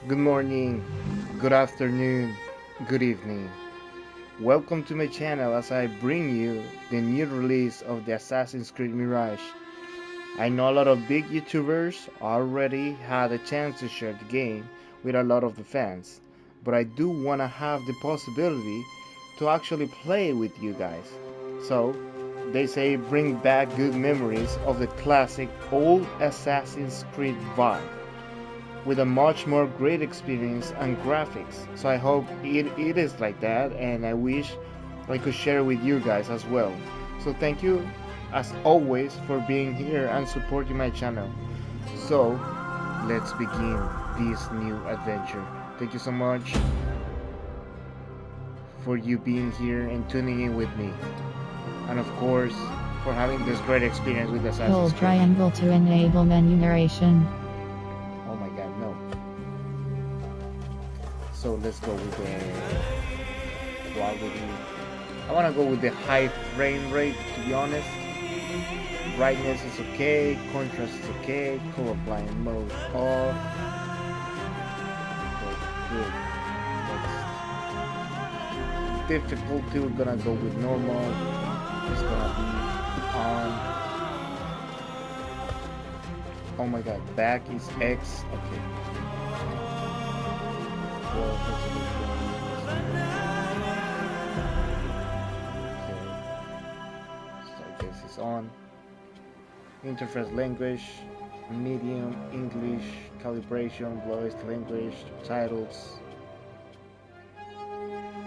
Good morning, good afternoon, good evening. Welcome to my channel as I bring you the new release of the Assassin's Creed Mirage. I know a lot of big YouTubers already had a chance to share the game with a lot of the fans, but I do want to have the possibility to actually play with you guys. So, they say bring back good memories of the classic old Assassin's Creed vibe with a much more great experience and graphics. So I hope it is like that, and I wish I could share with you guys as well. So thank you as always for being here and supporting my channel. So let's begin this new adventure. Thank you so much for you being here and tuning in with me. And of course, for having this great experience with Assassin's Hold Creed. triangle to enable menu narration. Oh my god, no. So let's go with the quality. I want to go with the high frame rate, to be honest. Brightness is okay, contrast is okay, color blind mode off. Okay, good. Next. Difficulty, we're gonna go with normal. It's gonna be on. Oh my god, back is X. Okay. So I guess it's on. Interface language, medium, English, calibration, voice language, titles,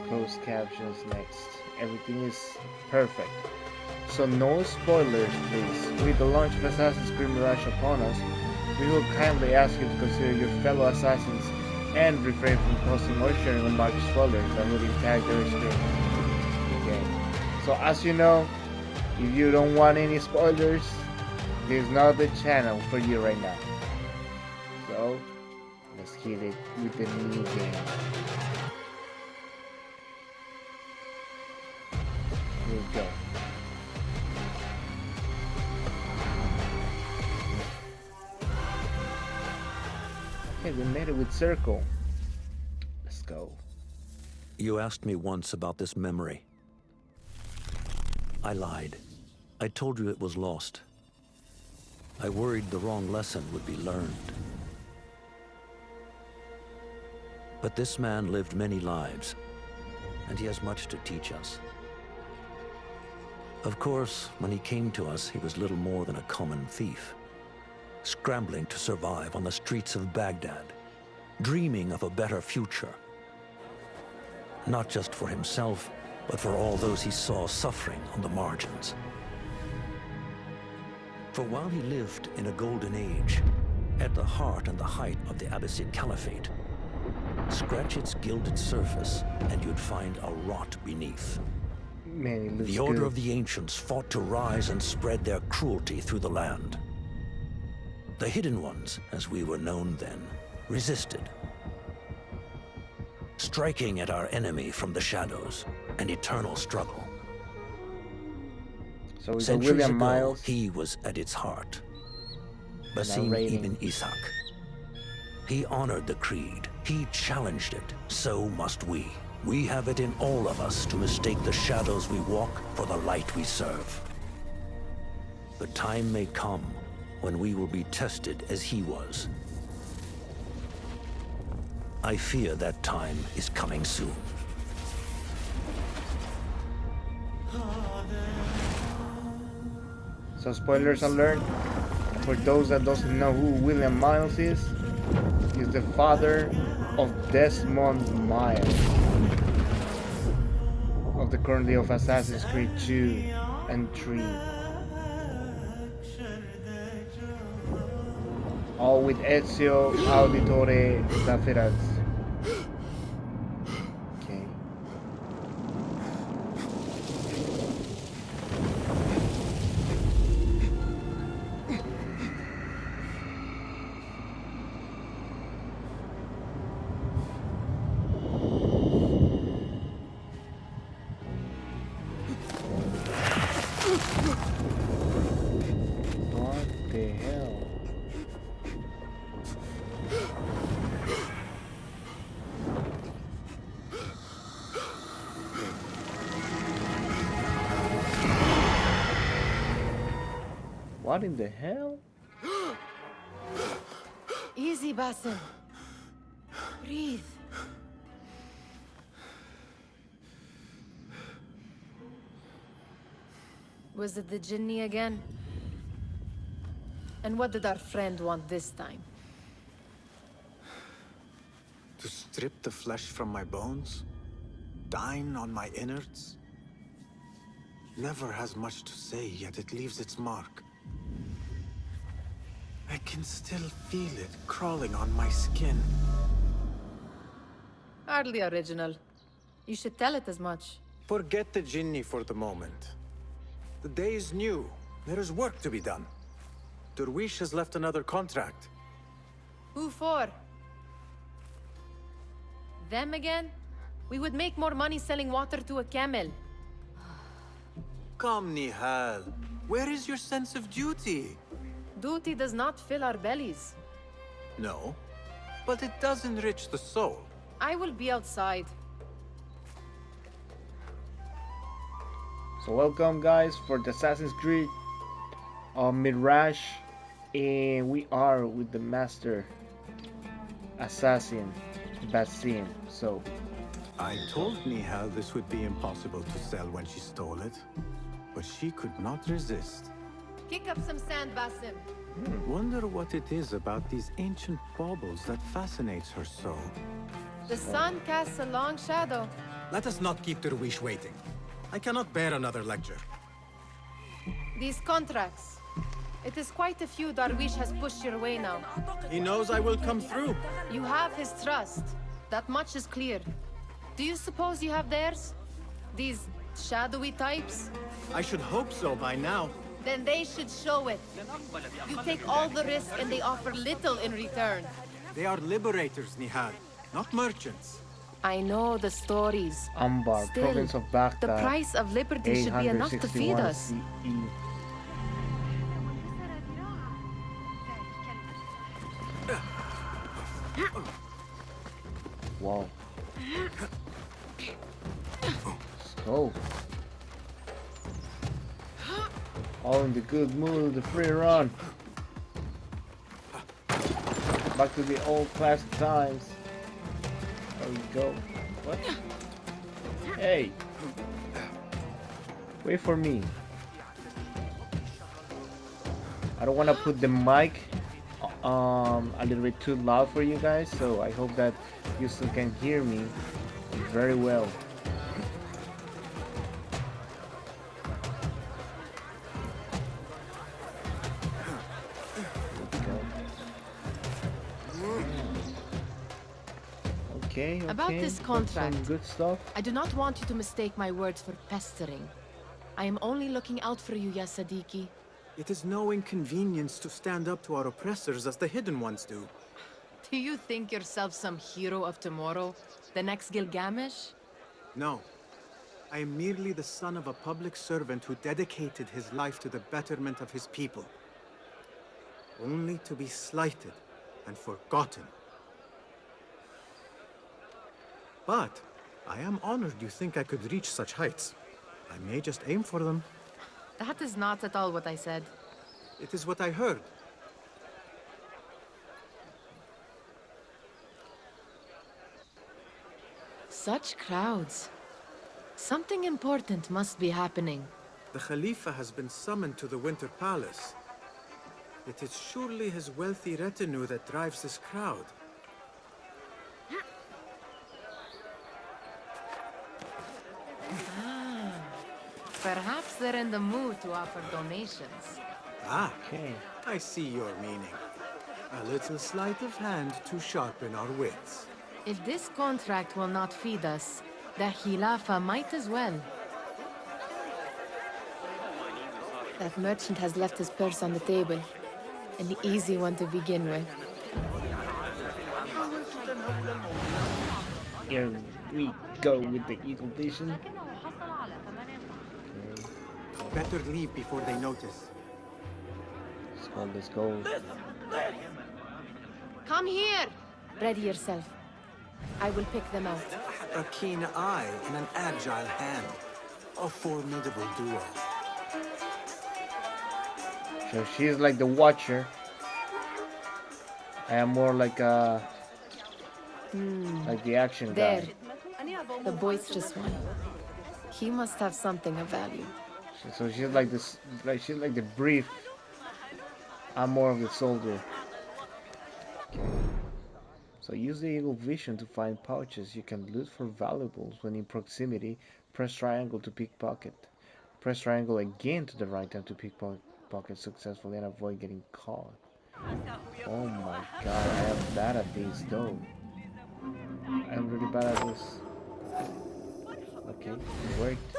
closed captions, next. Everything is perfect. So no spoilers please. With the launch of Assassin's Creed Mirage upon us, we will kindly ask you to consider your fellow assassins and refrain from posting or sharing unmarked spoilers that would impact their experience. Okay. So as you know, if you don't want any spoilers, this is not the channel for you right now. So let's hit it with the new game. Here we go. Okay, we made it with circle. Let's go. You asked me once about this memory. I lied. I told you it was lost. I worried the wrong lesson would be learned. But this man lived many lives, and he has much to teach us. Of course, when he came to us, he was little more than a common thief, scrambling to survive on the streets of Baghdad, dreaming of a better future. Not just for himself, but for all those he saw suffering on the margins. For while he lived in a golden age, at the heart and the height of the Abbasid Caliphate, scratch its gilded surface and you'd find a rot beneath. Man, it looks The Order good. of the Ancients fought to rise and spread their cruelty through the land. The Hidden Ones, as we were known then, resisted, striking at our enemy from the shadows, an eternal struggle. So we got Centuries William ago, Miles he was at its heart. Basim narrating. ibn Ishaq. He honored the creed. He challenged it. So must we. We have it in all of us to mistake the shadows we walk for the light we serve. The time may come when we will be tested as he was. I fear that time is coming soon. So spoilers alert. For those that doesn't know who William Miles is, he's the father of Desmond Miles of the currently of Assassin's Creed 2 and 3. All with Ezio Auditore da Ferraz. Okay. What the hell? What in the hell? Easy, Basim. Breathe. Was it the Jinni again? And what did our friend want this time? To strip the flesh from my bones? Dine on my innards? Never has much to say, yet it leaves its mark. I can still feel it crawling on my skin. Hardly original. You should tell it as much. Forget the Jinni for the moment. The day is new. There is work to be done. Derwish has left another contract. Who for? Them again? We would make more money selling water to a camel. Come, Nihal. Where is your sense of duty? Duty does not fill our bellies. No, but it does enrich the soul. I will be outside. So welcome guys for the Assassin's Creed Mirage, and we are with the master assassin Basim. So I told Nihal this would be impossible to sell when she stole it, but she could not resist. Kick up some sand, Basim. Wonder what it is about these ancient baubles that fascinates her so. The sun casts a long shadow. Let us not keep Derwish waiting. I cannot bear another lecture. These contracts. It is quite a few Darwish has pushed your way now. He knows I will come through. You have his trust. That much is clear. Do you suppose you have theirs? These shadowy types? I should hope so by now. Then they should show it. You take all the risk and they offer little in return. They are liberators, Nihad, not merchants. I know the stories. Ambar, Still, province of Baghdad, the price of liberty should be enough to feed 861 us. CE. Wow. Let's go. All in the good mood, the free run. Back to the old classic times. There we go. What? Hey! Wait for me. I don't want to put the mic a little bit too loud for you guys, so I hope that you still can hear me very well. Okay, About this got contract. some good stuff. I do not want you to mistake my words for pestering. I am only looking out for you, ya Sadiki. It is no inconvenience to stand up to our oppressors as the Hidden Ones do. Do you think yourself some hero of tomorrow? The next Gilgamesh? No. I am merely the son of a public servant who dedicated his life to the betterment of his people. Only to be slighted and forgotten. But I am honored you think I could reach such heights. I may just aim for them. That is not at all what I said. It is what I heard. Such crowds. Something important must be happening. The Khalifa has been summoned to the Winter Palace. It is surely his wealthy retinue that drives this crowd. Perhaps they're in the mood to offer donations. Ah, Okay. I see your meaning. A little sleight of hand to sharpen our wits. If this contract will not feed us, the Khilafa might as well. That merchant has left his purse on the table. An easy one to begin with. Here we go with the Eagle Vision. Better leave before they notice. Let's go. Come here! Ready yourself. I will pick them out. A keen eye and an agile hand. A formidable duo. So she's like the watcher. I am more like the action There, guy. the boisterous one. He must have something of value. So she's like this, like she's like the brief. I'm more of the soldier. Okay. So use the eagle vision to find pouches. You can loot for valuables when in proximity. Press triangle to pickpocket. Press triangle again to the right hand to pickpocket successfully and avoid getting caught. Oh my god, I am bad at this though. I am really bad at this. Okay, it worked.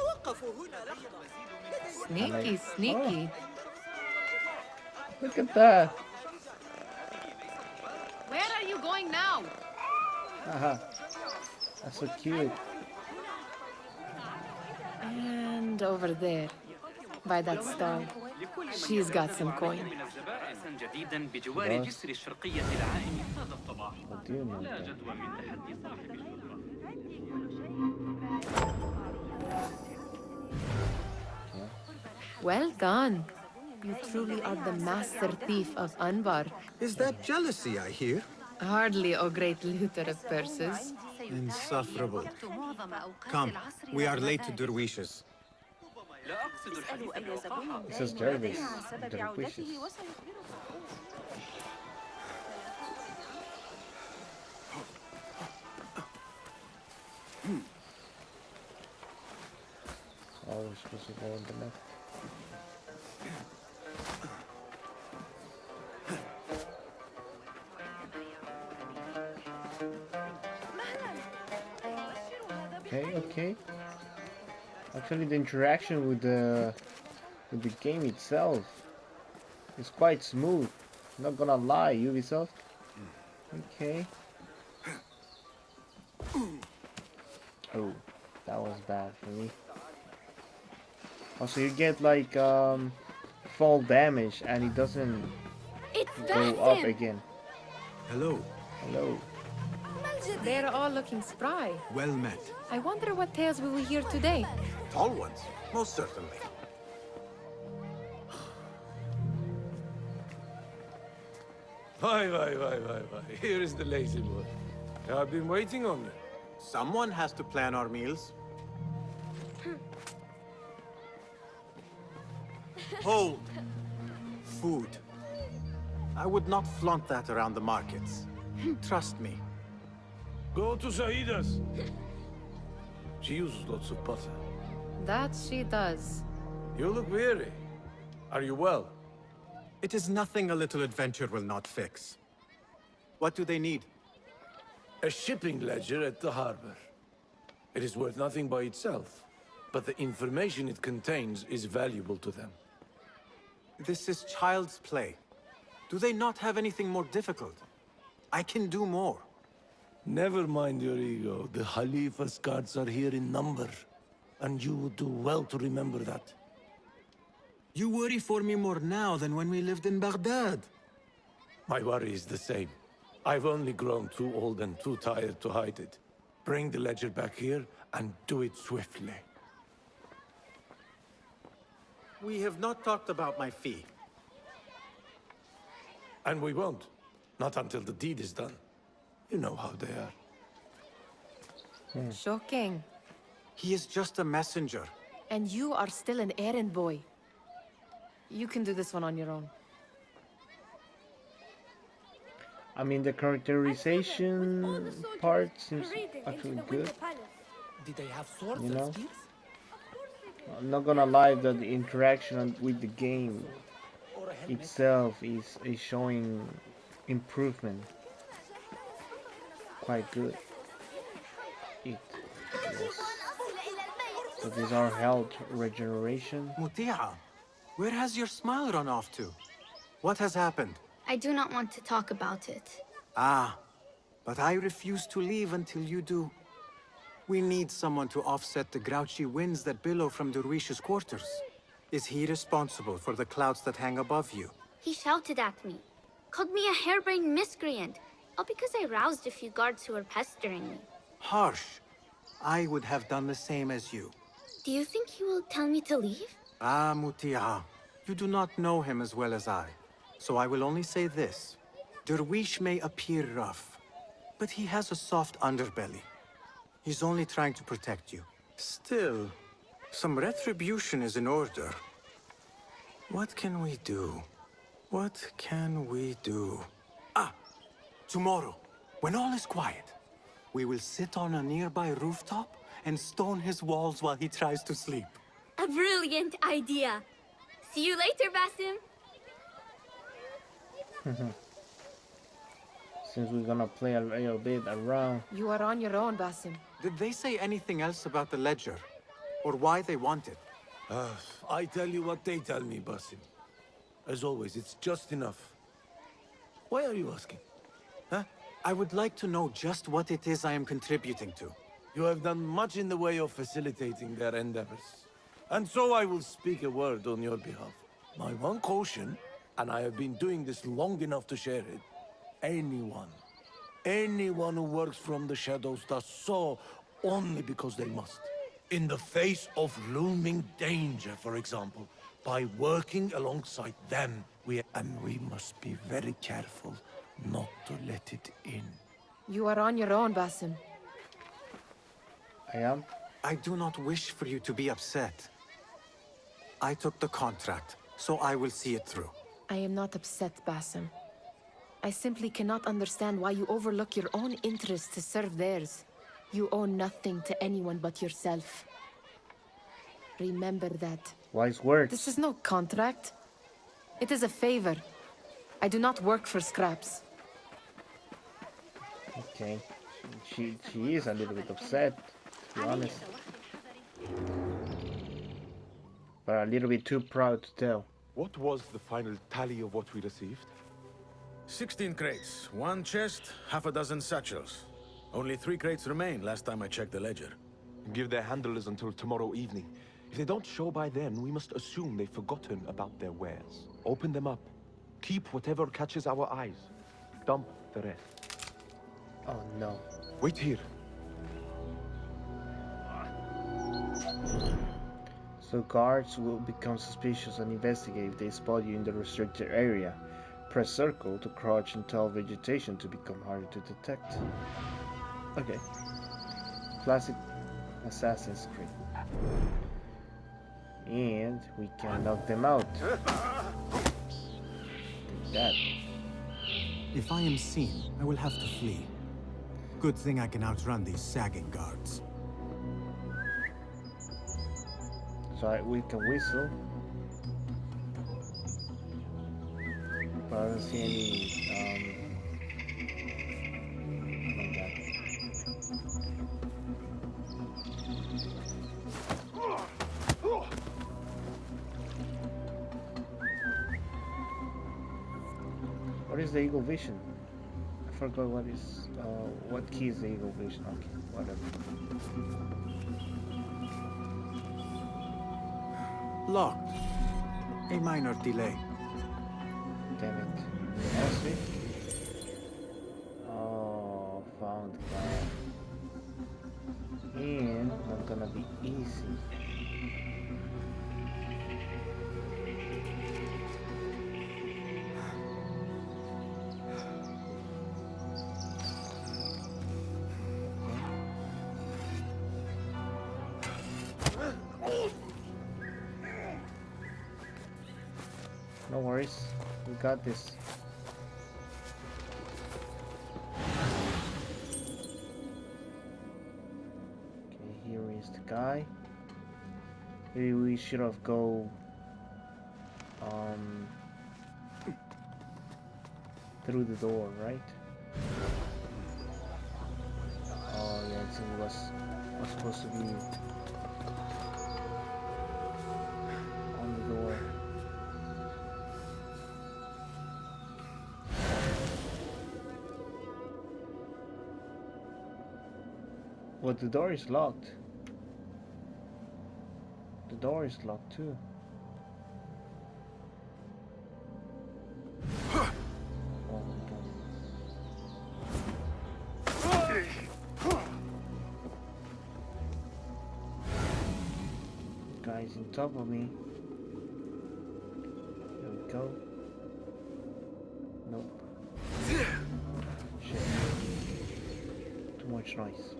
And Sneaky, oh, sneaky. look at that. Where are you going now? Haha, that's so cute. And over there, by that stall. She's got some coin. Boss, what do you know then? Okay. Well done. You truly are the master thief of Anbar. Is that jealousy I hear? Hardly a great looter of purses. Insufferable. Come, we are late to Derwishes. It says Jarvis, the wishes. Oh, we're supposed to go on the left. Okay, okay. Actually, the interaction with the game itself is quite smooth. Not gonna lie, Ubisoft. Okay. Oh, that was bad for me. Also, you get like fall damage, and it doesn't go up again. Hello. Hello. They're all looking spry. Well met. I wonder what tales we will hear today. Tall ones, most certainly. Why. Here is the lazy boy. I've been waiting on you. Someone has to plan our meals. Hold. Food. I would not flaunt that around the markets. Trust me. Go to Saida's. She uses lots of butter. That she does. You look weary. Are you well? It is nothing a little adventure will not fix. What do they need? A shipping ledger at the harbor. It is worth nothing by itself, but the information it contains is valuable to them. This is child's play. Do they not have anything more difficult? I can do more. Never mind your ego. The Khalifa's guards are here in number, and you would do well to remember that. You worry for me more now than when we lived in Baghdad. My worry is the same. I've only grown too old and too tired to hide it. Bring the ledger back here, and do it swiftly. We have not talked about my fee. And we won't. Not until the deed is done. You know how they are. Shocking. He is just a messenger. And you are still an errand boy. You can do this one on your own. I mean, the characterization part seems actually good. Did they have swords You and know? spears? I'm not gonna lie that the interaction with the game itself is showing improvement. Quite good. Yes. So these are health regeneration. Muti'a, where has your smile run off to? What has happened? I do not want to talk about it. Ah, but I refuse to leave until you do. We need someone to offset the grouchy winds that billow from Derwish's quarters. Is he responsible for the clouds that hang above you? He shouted at me, called me a harebrained miscreant, all because I roused a few guards who were pestering me. Harsh. I would have done the same as you. Do you think he will tell me to leave? Ah, Muti'a. You do not know him as well as I, so I will only say this. Derwish may appear rough, but he has a soft underbelly. He's only trying to protect you. Still, some retribution is in order. What can we do? What can we do? Ah! Tomorrow, when all is quiet, we will sit on a nearby rooftop and stone his walls while he tries to sleep. A brilliant idea. See you later, Basim. Since we're gonna play a little bit around. You are on your own, Basim. Did they say anything else about the ledger? Or why they want it? I tell you what they tell me, Basim. As always, it's just enough. Why are you asking? Huh? I would like to know just what it is I am contributing to. You have done much in the way of facilitating their endeavors. And so I will speak a word on your behalf. My one caution, and I have been doing this long enough to share it, anyone who works from the shadows does so only because they must. In the face of looming danger, for example, by working alongside them, we must be very careful not to let it in. You are on your own, Basim. I am? I do not wish for you to be upset. I took the contract, so I will see it through. I am not upset, Basim. I simply cannot understand why you overlook your own interests to serve theirs. You owe nothing to anyone but yourself. Remember that. Wise words. This is no contract. It is a favor. I do not work for scraps. Okay. She is a little bit upset, to be honest. But a little bit too proud to tell. What was the final tally of what we received? 16 crates, 1 chest, half a dozen satchels. Only 3 crates remain last time I checked the ledger. Give their handlers until tomorrow evening. If they don't show by then, we must assume they've forgotten about their wares. Open them up. Keep whatever catches our eyes. Dump the rest. Oh no. Wait here. So guards will become suspicious and investigate if they spot you in the restricted area. Press circle to crouch and tell vegetation to become harder to detect. Okay. Classic Assassin's Creed. And we can knock them out. Take that. If I am seen, I will have to flee. Good thing I can outrun these sagging guards. So we can whistle. But I don't see any like that. What is the Eagle Vision? I forgot what key is the Eagle Vision. Okay, whatever. Locked. A minor delay. Damn it. That's it. Oh, found guy. And not gonna be easy. No worries, we got this. Okay, here is the guy. Maybe we should have go through the door, right? Oh yeah, it was supposed to be on the door. Well, the door is locked. The door is locked too. Oh my god. Guy's on top of me. much noise.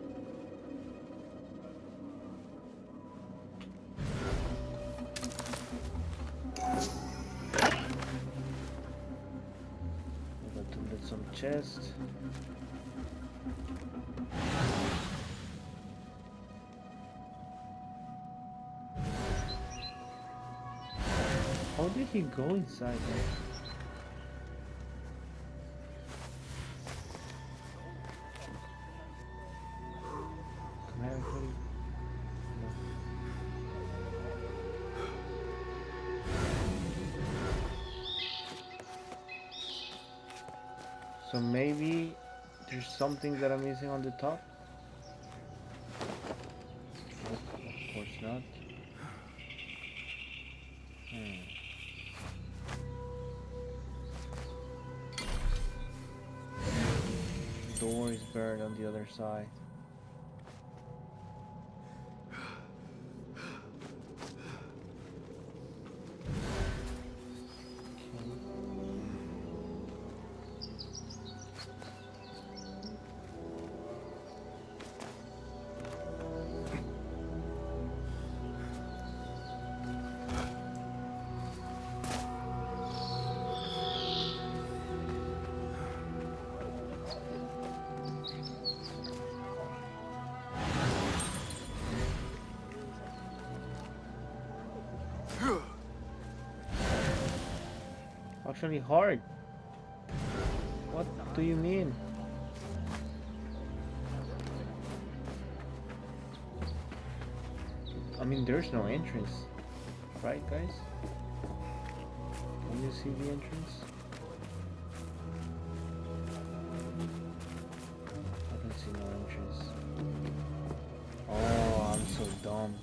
We got to loot some chests. How did he go inside there? Can I actually... No. So maybe there's something that I'm missing on the top? Nope, of course not. Door is buried on the other side. Actually hard. What do you mean? I mean, there's no entrance, right, guys? Can you see the entrance? I don't see no entrance. Oh, I'm so dumb.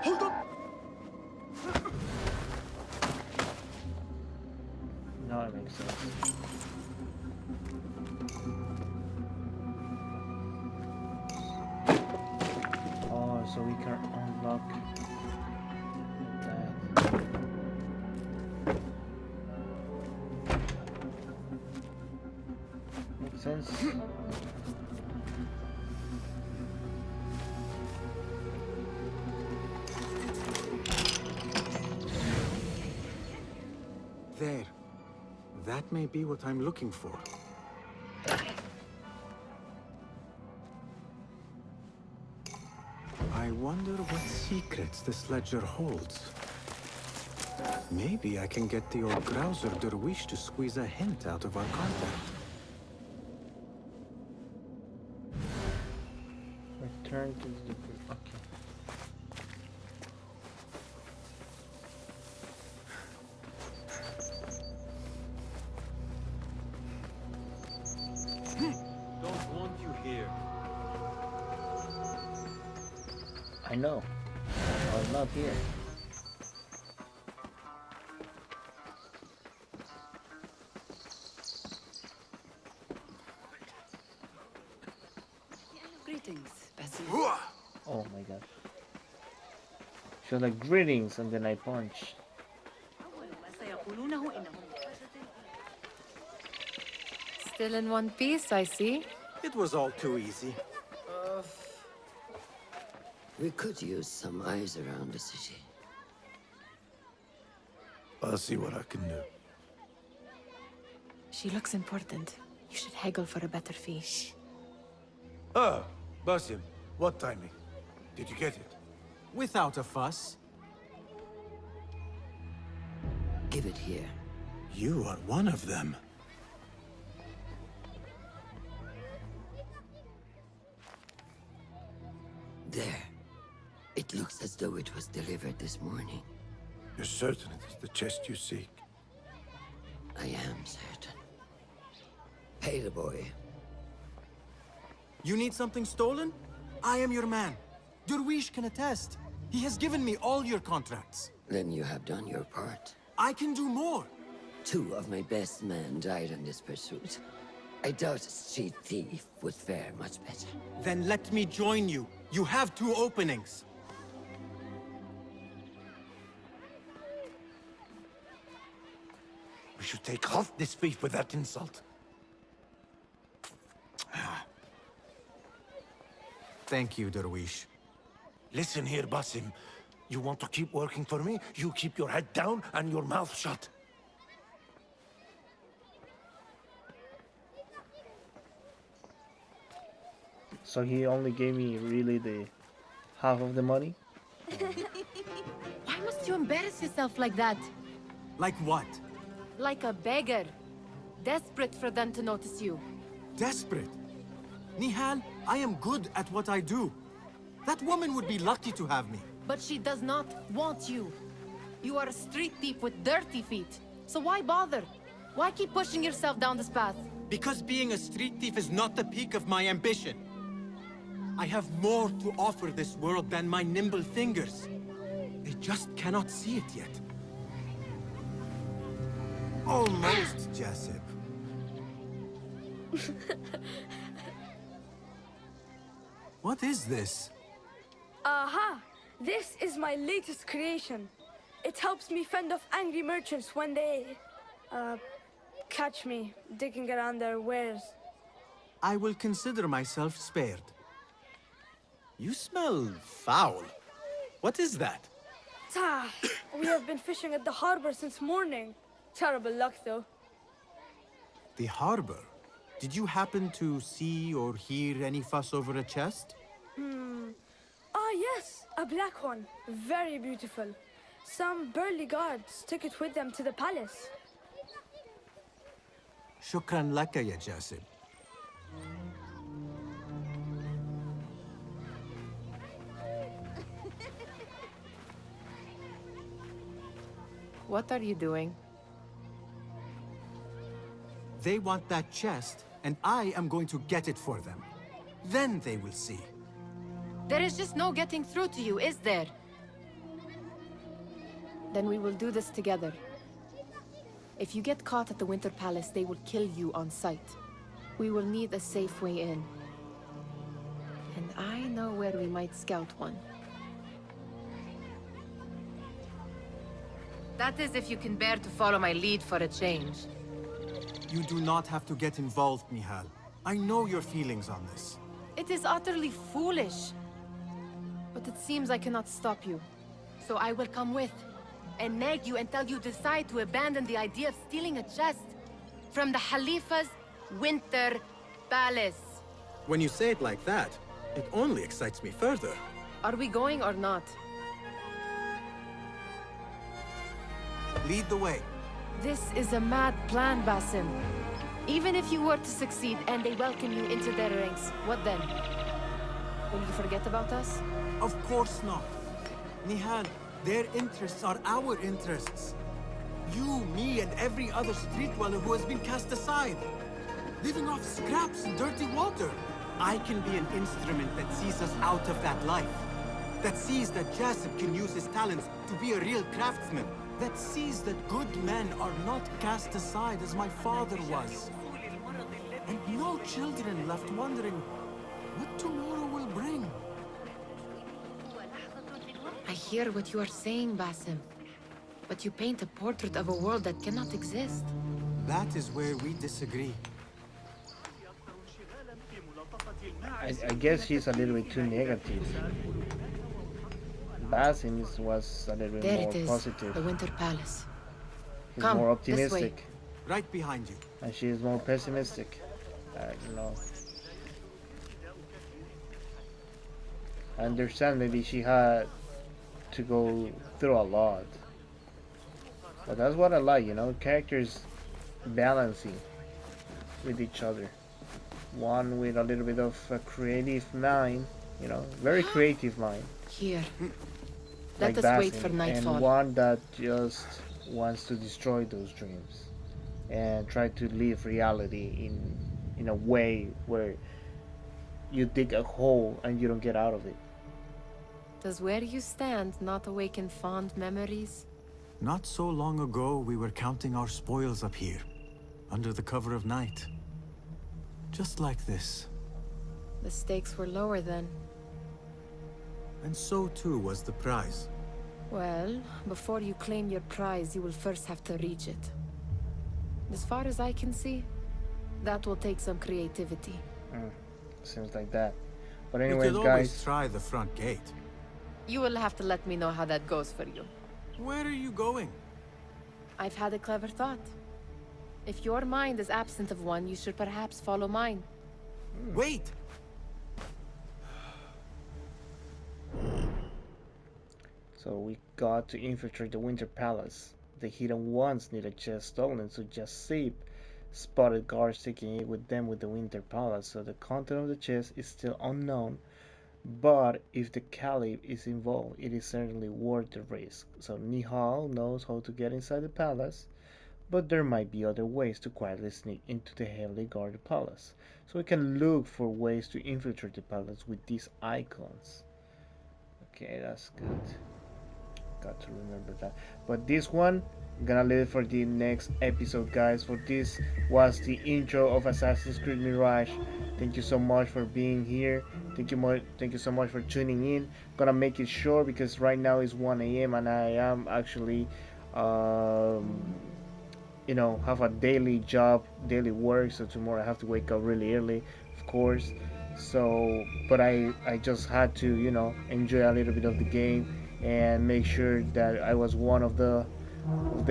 Hold up! Now it makes sense. Oh, so we can unlock that. Makes sense. There. That may be what I'm looking for. I wonder what secrets this ledger holds. Maybe I can get the old grouser Derwish to squeeze a hint out of our contact. Return to the... Okay. Don't want you here. I know. I was not here. Greetings, Basim. Oh my god. She was like, greetings, and then I punch. Still in one piece, I see. It was all too easy. We could use some eyes around the city. I'll see what I can do. She looks important. You should haggle for a better fee. Ah, Basim, what timing? Did you get it? Without a fuss. Give it here. You are one of them. There. It looks as though it was delivered this morning. You're certain it is the chest you seek? I am certain. Pay the boy. You need something stolen? I am your man. Derwish can attest. He has given me all your contracts. Then you have done your part. I can do more. 2 of my best men died in this pursuit. I doubt a street thief would fare much better. Then let me join you. You have 2 openings. We should take half this beef with that insult. Thank you, Derwish. Listen here, Basim. You want to keep working for me? You keep your head down and your mouth shut. So he only gave me really the half of the money? Why must you embarrass yourself like that? Like what? Like a beggar. Desperate for them to notice you. Desperate? Nihal, I am good at what I do. That woman would be lucky to have me. But she does not want you. You are a street thief with dirty feet. So why bother? Why keep pushing yourself down this path? Because being a street thief is not the peak of my ambition. I have more to offer this world than my nimble fingers. They just cannot see it yet. Almost, Jessup. What is this? Aha! This is my latest creation. It helps me fend off angry merchants when they... catch me digging around their wares. I will consider myself spared. You smell foul. What is that? Ah, we have been fishing at the harbor since morning. Terrible luck, though. The harbor? Did you happen to see or hear any fuss over a chest? Ah, yes, a black one. Very beautiful. Some burly guards took it with them to the palace. Shukran laka, ya Jasib. What are you doing? They want that chest, and I am going to get it for them. Then they will see. There is just no getting through to you, is there? Then we will do this together. If you get caught at the Winter Palace, they will kill you on sight. We will need a safe way in. And I know where we might scout one. That is if you can bear to follow my lead for a change. You do not have to get involved, Nihal. I know your feelings on this. It is utterly foolish. But it seems I cannot stop you. So I will come with, and nag you until you decide to abandon the idea of stealing a chest from the Khalifa's Winter Palace. When you say it like that, it only excites me further. Are we going or not? Lead the way. This is a mad plan, Basim. Even if you were to succeed and they welcome you into their ranks, what then? Will you forget about us? Of course not. Nihal, their interests are our interests. You, me, and every other street dweller who has been cast aside. Living off scraps and dirty water. I can be an instrument that sees us out of that life. That sees that Jasip can use his talents to be a real craftsman. That sees that good men are not cast aside as my father was. And no children left wondering what tomorrow will bring. I hear what you are saying, Basim. But you paint a portrait of a world that cannot exist. That is where we disagree. I guess he's a little bit too negative. Basim was a little There bit it more is, positive. the Winter Palace. He's Come, more this way. optimistic. Right behind you. And she is more pessimistic. I don't know. I understand maybe she had to go through a lot. But that's what I like, you know, characters balancing with each other. One with a little bit of a creative mind, you know, very creative mind. Here. Like Let us wait Basim, for nightfall. and one that just wants to destroy those dreams and try to live reality in a way where you dig a hole and you don't get out of it. Does where you stand not awaken fond memories? Not so long ago, we were counting our spoils up here, under the cover of night. Just like this. The stakes were lower then. And so too was the prize. Well, before you claim your prize, you will first have to reach it. As far as I can see, that will take some creativity. Mm, seems like that. But We could anyways, always guys, try the front gate. You will have to let me know how that goes for you. Where are you going? I've had a clever thought. If your mind is absent of one, you should perhaps follow mine. Wait! so we got to infiltrate the Winter Palace. The hidden ones need a chest stolen, so just Sip spotted guards taking it with them with the Winter Palace, so the content of the chest is still unknown. But if the Caliph is involved, it is certainly worth the risk. So Nihal knows how to get inside the palace, but there might be other ways to quietly sneak into the heavily guarded palace. So we can look for ways to infiltrate the palace with these icons. Okay, that's good. Got to remember that. But this one, I'm gonna leave it for the next episode, guys. For this was the intro of Assassin's Creed Mirage. Thank you so much for being here. Thank you so much for tuning in. Gonna make it short because right now is 1 a.m. and I am actually um, have a daily job, daily work. So tomorrow I have to wake up really early, of course. So, but I just had to enjoy a little bit of the game and make sure that I was one of the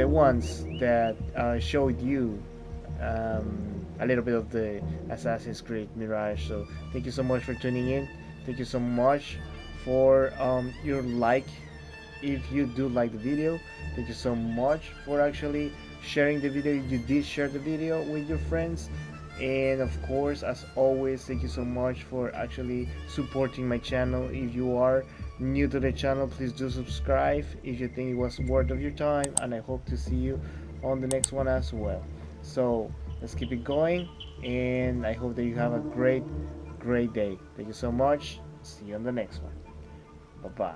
ones that showed you a little bit of the Assassin's Creed Mirage. So thank you so much for tuning in. Thank you so much for your like if you do like the video. Thank you so much for actually sharing the video. You did share the video with your friends, and of course, as always, thank you so much for actually supporting my channel. If you are new to the channel, please do subscribe if you think it was worth of your time, and I hope to see you on the next one as well. So let's keep it going, and I hope that you have a great day. Thank you so much. See you on the next one. Bye bye.